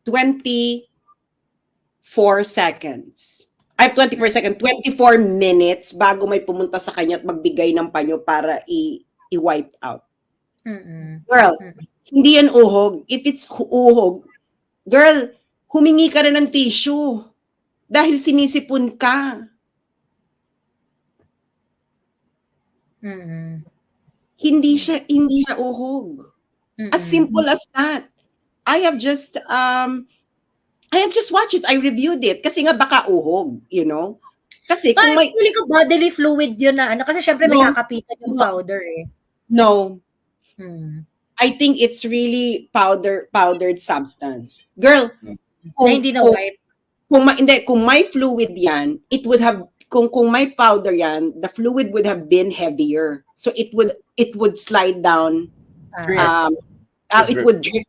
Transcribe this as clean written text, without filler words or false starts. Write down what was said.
24 seconds. I have 24 seconds, 24 minutes bago may pumunta sa kanya at magbigay ng panyo para i-wipe out. Girl, hindi yan uhog. If it's uhog, girl, humingi ka na ng tissue dahil sinisipon ka. Hindi siya uhog. As simple as that. I have just watched it. I reviewed it kasi nga baka uhog, you know? Kasi kung may feeling ko bodily fluid yun na ano kasi syempre may kakapitan yung powder eh. No. I think it's really powdered substance. Girl, hindi na wipe. Kung may fluid yan, it would have kung may powder yan, the fluid would have been heavier. So it would slide down. It would drip